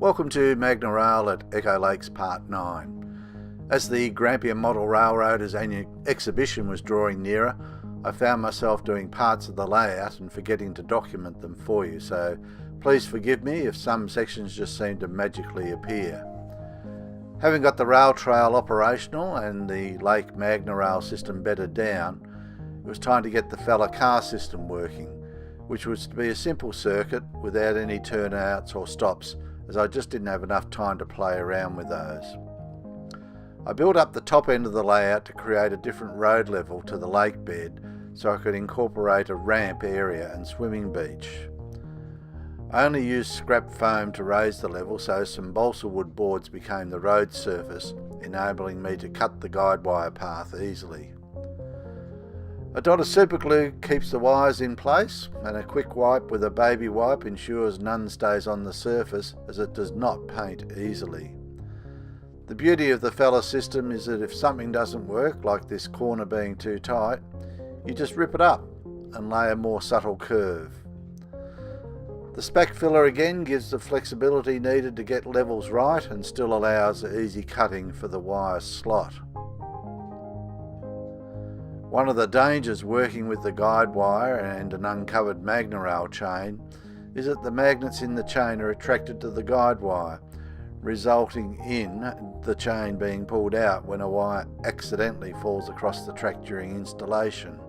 Welcome to Magnorail at Echo Lakes Part 9. As the Grampian Model Railroaders annual exhibition was drawing nearer, I found myself doing parts of the layout and forgetting to document them for you, so please forgive me if some sections just seem to magically appear. Having got the rail trail operational and the Lake Magnorail system bedded down, it was time to get the FALLER car system working, which was to be a simple circuit without any turnouts or stops, as I just didn't have enough time to play around with those. I built up the top end of the layout to create a different road level to the lake bed so I could incorporate a ramp area and swimming beach. I only used scrap foam to raise the level, so some balsa wood boards became the road surface, enabling me to cut the guide wire path easily. A dot of super glue keeps the wires in place, and a quick wipe with a baby wipe ensures none stays on the surface, as it does not paint easily. The beauty of the FALLER system is that if something doesn't work, like this corner being too tight, you just rip it up and lay a more subtle curve. The spack filler again gives the flexibility needed to get levels right and still allows easy cutting for the wire slot. One of the dangers working with the guide wire and an uncovered Magnorail chain is that the magnets in the chain are attracted to the guide wire, resulting in the chain being pulled out when a wire accidentally falls across the track during installation.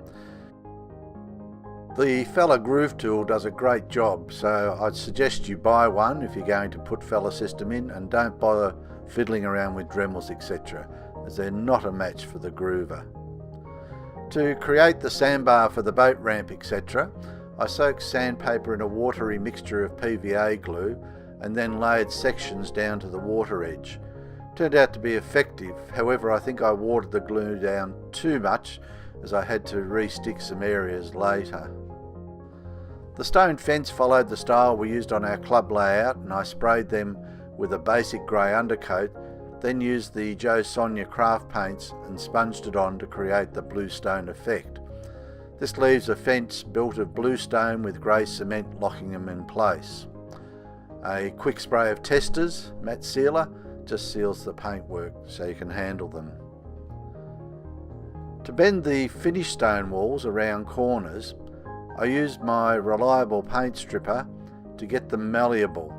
The FALLER groove tool does a great job, so I'd suggest you buy one if you're going to put FALLER system in, and don't bother fiddling around with Dremels etc., as they're not a match for the groover. To create the sandbar for the boat ramp etc., I soaked sandpaper in a watery mixture of PVA glue and then laid sections down to the water edge. Turned out to be effective, however I think I watered the glue down too much, as I had to re-stick some areas later. The stone fence followed the style we used on our club layout, and I sprayed them with a basic grey undercoat, then used the Joe Sonia craft paints and sponged it on to create the blue stone effect. This leaves a fence built of blue stone with grey cement locking them in place. A quick spray of testers, matte sealer, just seals the paintwork so you can handle them. To bend the finished stone walls around corners, I used my reliable paint stripper to get them malleable,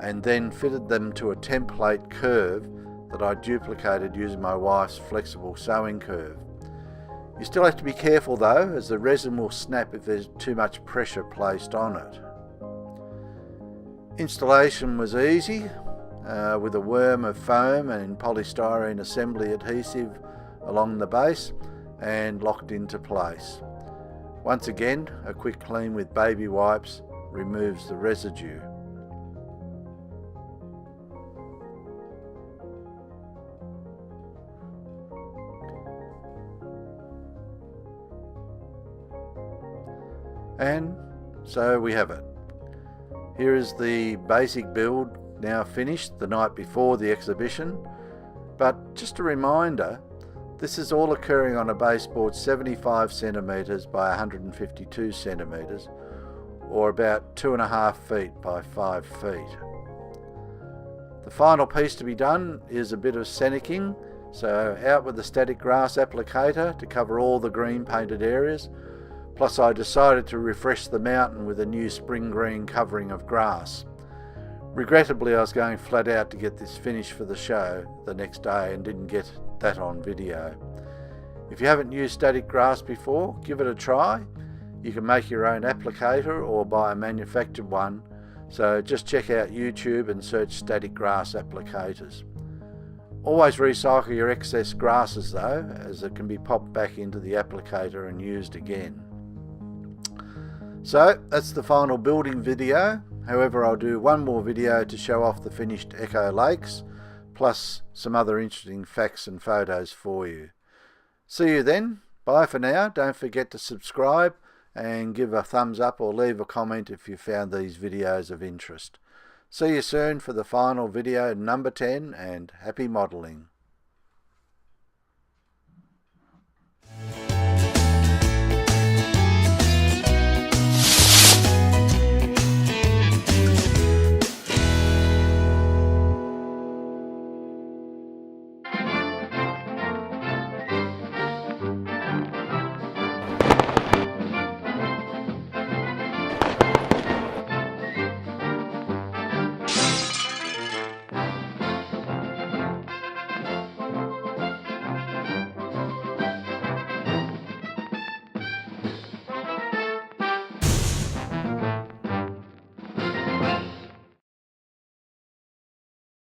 and then fitted them to a template curve that I duplicated using my wife's flexible sewing curve. You still have to be careful though, as the resin will snap if there's too much pressure placed on it. Installation was easy, with a worm of foam and polystyrene assembly adhesive along the base and locked into place. Once again, a quick clean with baby wipes removes the residue. And so we have it. Here is the basic build now finished the night before the exhibition, but just a reminder, this is all occurring on a baseboard 75 centimetres by 152 centimetres, or about 2.5 feet by 5 feet. The final piece to be done is a bit of scenicking, so out with the static grass applicator to cover all the green painted areas. Plus I decided to refresh the mountain with a new spring green covering of grass. Regrettably I was going flat out to get this finished for the show the next day and didn't get that on video. If you haven't used static grass before, give it a try. You can make your own applicator or buy a manufactured one, so just check out YouTube and search static grass applicators. Always recycle your excess grasses though, as it can be popped back into the applicator and used again. So that's the final building video. However, I'll do one more video to show off the finished Echo Lakes, plus some other interesting facts and photos for you. See you then. Bye for now. Don't forget to subscribe and give a thumbs up or leave a comment if you found these videos of interest. See you soon for the final video number 10, and happy modelling.